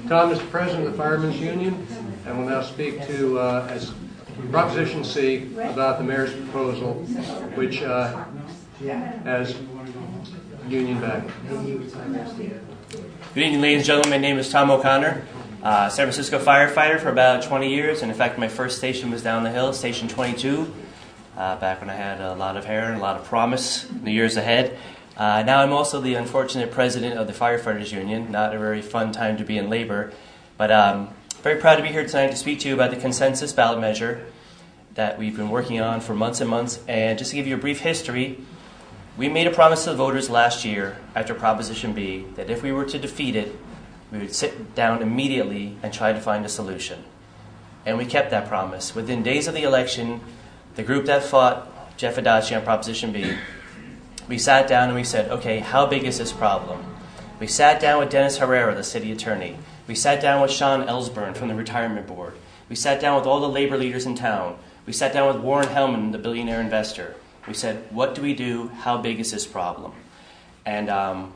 Tom is the president of the Firemen's Union and will now speak to as Proposition C about the mayor's proposal, which has union backing. Good evening, ladies and gentlemen. My name is Tom O'Connor, San Francisco firefighter for about 20 years. And in fact, my first station was down the hill, Station 22, back when I had a lot of hair and a lot of promise in the years ahead. Now I'm also the unfortunate president of the Firefighters Union. Not a very fun time to be in labor, but very proud to be here tonight to speak to you about the consensus ballot measure that we've been working on for months and months. And just to give you a brief history, we made a promise to the voters last year after Proposition B that if we were to defeat it, we would sit down immediately and try to find a solution. And we kept that promise. Within days of the election, the group that fought Jeff Adachi on Proposition B, we sat down and we said, okay, how big is this problem? We sat down with Dennis Herrera, the city attorney. We sat down with Sean Ellsburn from the retirement board. We sat down with all the labor leaders in town. We sat down with Warren Hellman, the billionaire investor. We said, what do we do? How big is this problem? And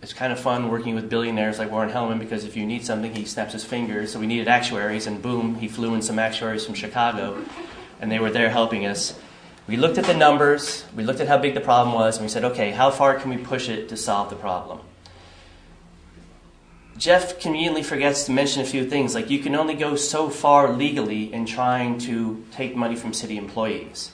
it's kind of fun working with billionaires like Warren Hellman because if you need something, he snaps his fingers. So we needed actuaries, and boom, he flew in some actuaries from Chicago, and they were there helping us. We looked at the numbers, we looked at how big the problem was, and we said, okay, how far can we push it to solve the problem? Jeff conveniently forgets to mention a few things, like you can only go so far legally in trying to take money from city employees.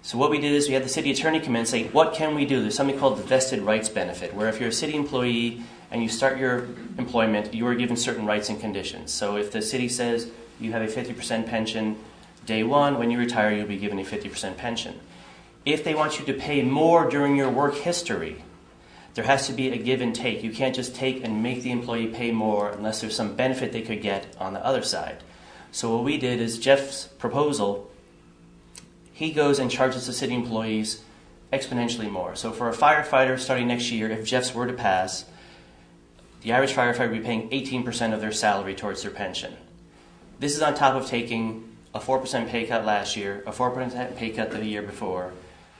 So what we did is we had the city attorney come in and say, what can we do? There's something called the vested rights benefit, where if you're a city employee and you start your employment, you are given certain rights and conditions. So if the city says you have a 50% pension, day one, when you retire, you'll be given a 50% pension. If they want you to pay more during your work history, there has to be a give and take. You can't just take and make the employee pay more unless there's some benefit they could get on the other side. So what we did is Jeff's proposal, he goes and charges the city employees exponentially more. So for a firefighter starting next year, if Jeff's were to pass, the average firefighter would be paying 18% of their salary towards their pension. This is on top of taking a 4% pay cut last year, a 4% pay cut the year before,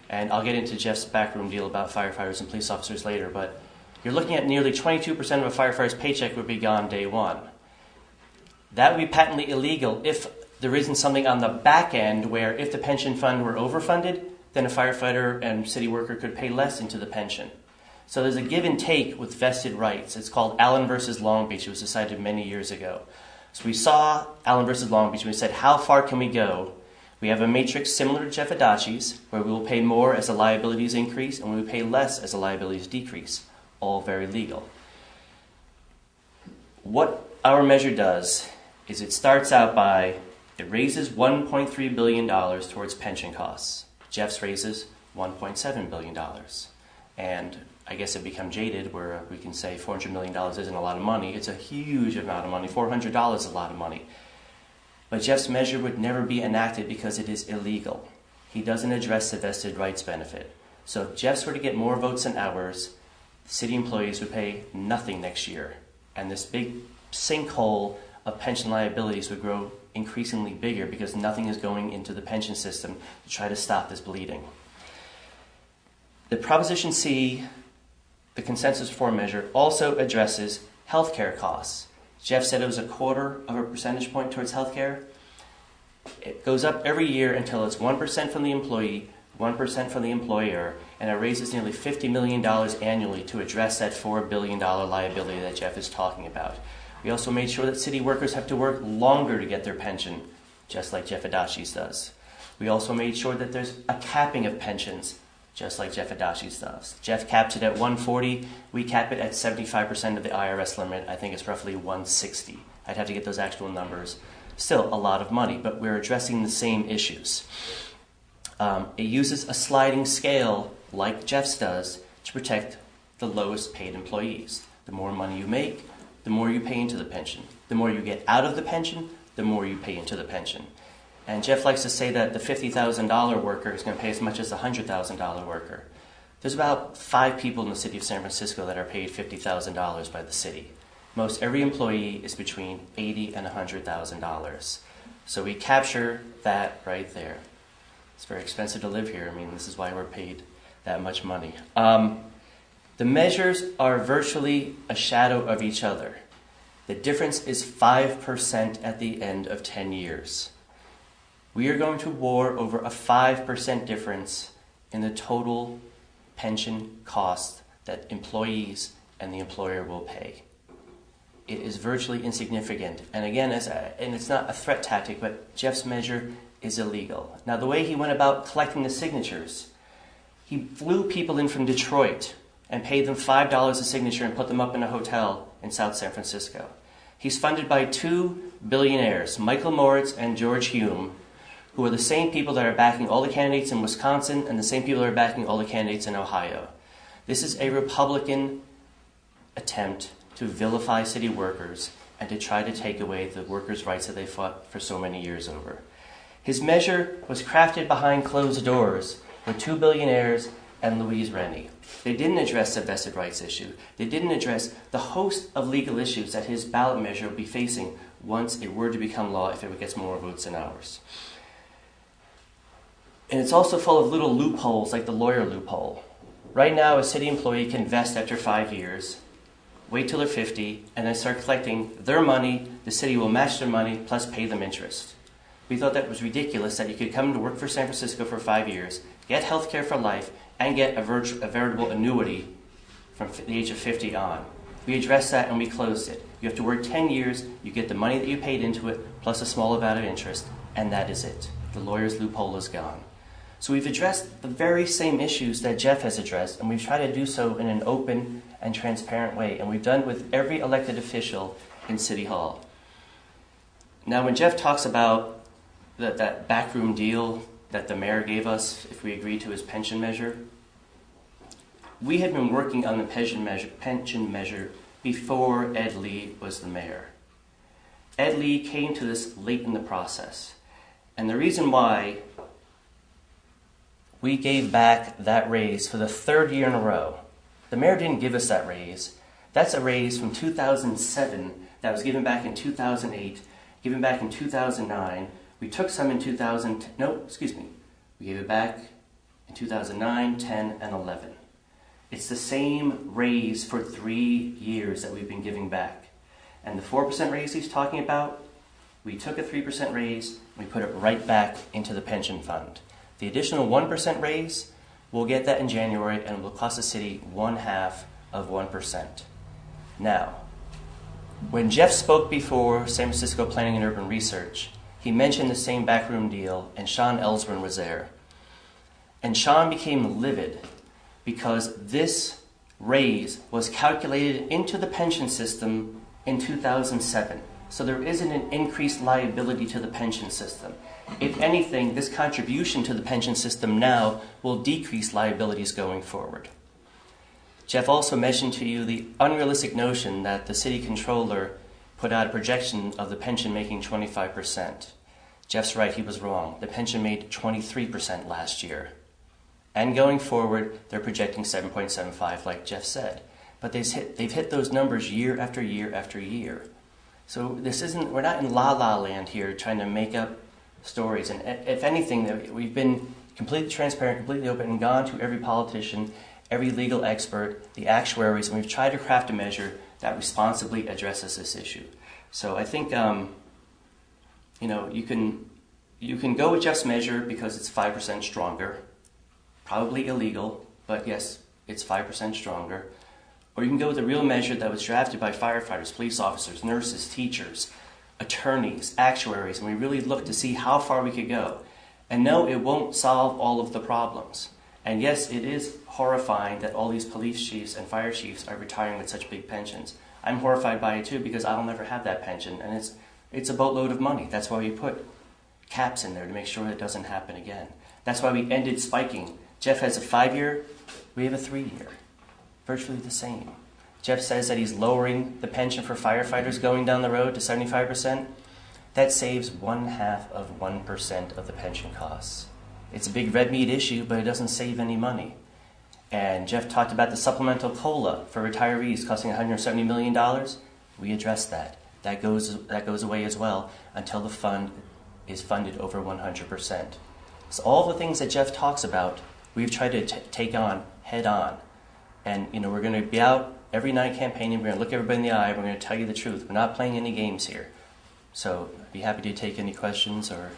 and I'll get into Jeff's backroom deal about firefighters and police officers later, but you're looking at nearly 22% of a firefighter's paycheck would be gone day one. That would be patently illegal if there isn't something on the back end where if the pension fund were overfunded, then a firefighter and city worker could pay less into the pension. So there's a give and take with vested rights. It's called Allen versus Long Beach. It was decided many years ago. So we saw Allen versus Long Beach and we said, how far can we go? We have a matrix similar to Jeff Adachi's, where we will pay more as the liabilities increase and we will pay less as the liabilities decrease. All very legal. What our measure does is it starts out by, it raises $1.3 billion towards pension costs. Jeff's raises $1.7 billion. And I guess it become jaded where we can say $400 million isn't a lot of money. It's a huge amount of money. $400 is a lot of money. But Jeff's measure would never be enacted because it is illegal. He doesn't address the vested rights benefit. So if Jeff's were to get more votes than ours, city employees would pay nothing next year. And this big sinkhole of pension liabilities would grow increasingly bigger because nothing is going into the pension system to try to stop this bleeding. The Proposition C, the consensus reform measure, also addresses healthcare costs. Jeff said it was 0.25 percentage point towards healthcare. It goes up every year until it's 1% from the employee, 1% from the employer, and it raises nearly $50 million annually to address that $4 billion liability that Jeff is talking about. We also made sure that city workers have to work longer to get their pension, just like Jeff Adachi's does. We also made sure that there's a capping of pensions, just like Jeff Adachi's does. Jeff caps it at 140. We cap it at 75% of the IRS limit. I think it's roughly 160. I'd have to get those actual numbers. Still a lot of money, but we're addressing the same issues. It uses a sliding scale, like Jeff's does, to protect the lowest paid employees. The more money you make, the more you pay into the pension. The more you get out of the pension, the more you pay into the pension. And Jeff likes to say that the $50,000 worker is going to pay as much as the $100,000 worker. There's about 5 people in the city of San Francisco that are paid $50,000 by the city. Most every employee is between $80,000 and $100,000. So we capture that right there. It's very expensive to live here. I mean, this is why we're paid that much money. The measures are virtually a shadow of each other. The difference is 5% at the end of 10 years. We are going to war over a 5% difference in the total pension cost that employees and the employer will pay. It is virtually insignificant. And again, and it's not a threat tactic, but Jeff's measure is illegal. Now, the way he went about collecting the signatures, he flew people in from Detroit and paid them $5 a signature and put them up in a hotel in South San Francisco. He's funded by two billionaires, Michael Moritz and George Hume, who are the same people that are backing all the candidates in Wisconsin and the same people that are backing all the candidates in Ohio. This is a Republican attempt to vilify city workers and to try to take away the workers' rights that they fought for so many years over. His measure was crafted behind closed doors with two billionaires and Louise Rennie. They didn't address the vested rights issue. They didn't address the host of legal issues that his ballot measure will be facing once it were to become law if it gets more votes than ours. And it's also full of little loopholes like the lawyer loophole. Right now, a city employee can vest after 5 years, wait till they're 50, and then start collecting their money. The city will match their money plus pay them interest. We thought that was ridiculous that you could come to work for San Francisco for 5 years, get health care for life, and get a veritable annuity from the age of 50 on. We addressed that and we closed it. You have to work 10 years, you get the money that you paid into it, plus a small amount of interest, and that is it. The lawyer's loophole is gone. So we've addressed the very same issues that Jeff has addressed, and we've tried to do so in an open and transparent way, and we've done it with every elected official in City Hall. Now, when Jeff talks about that backroom deal that the mayor gave us if we agreed to his pension measure, we had been working on the pension measure before Ed Lee was the mayor. Ed Lee came to this late in the process, and the reason why we gave back that raise for the third year in a row. The mayor didn't give us that raise. That's a raise from 2007 that was given back in 2008, given back in 2009. We took some in we gave it back in 2009, 10, and 11. It's the same raise for 3 years that we've been giving back. And the 4% raise he's talking about, we took a 3% raise, and we put it right back into the pension fund. The additional 1% raise, we'll get that in January, and it will cost the city 0.5%. Now, when Jeff spoke before San Francisco Planning and Urban Research, he mentioned the same backroom deal, and Sean Ellsburn was there. And Sean became livid because this raise was calculated into the pension system in 2007. So there isn't an increased liability to the pension system. If anything, this contribution to the pension system now will decrease liabilities going forward. Jeff also mentioned to you the unrealistic notion that the city controller put out a projection of the pension making 25%. Jeff's right, he was wrong. The pension made 23% last year. And going forward, they're projecting 7.75 like Jeff said. But they've hit those numbers year after year after year. So we're not in la-la land here trying to make up stories. And if anything, we've been completely transparent, completely open, and gone to every politician, every legal expert, the actuaries, and we've tried to craft a measure that responsibly addresses this issue. So I think you can go with Jeff's measure because it's 5% stronger, probably illegal, but yes, it's 5% stronger. Or you can go with the real measure that was drafted by firefighters, police officers, nurses, teachers, attorneys, actuaries, and we really looked to see how far we could go. And no, it won't solve all of the problems. And yes, it is horrifying that all these police chiefs and fire chiefs are retiring with such big pensions. I'm horrified by it too because I'll never have that pension, and it's a boatload of money. That's why we put caps in there to make sure it doesn't happen again. That's why we ended spiking. Jeff has a 5-year, we have a 3-year. Virtually the same. Jeff says that he's lowering the pension for firefighters going down the road to 75%. That saves 0.5% of the pension costs. It's a big red meat issue, but it doesn't save any money. And Jeff talked about the supplemental COLA for retirees costing $170 million. We addressed that. That goes away as well until the fund is funded over 100%. So all the things that Jeff talks about, we've tried to take on head on. And we're going to be out every night campaigning. We're going to look everybody in the eye. We're going to tell you the truth. We're not playing any games here. So I'd be happy to take any questions or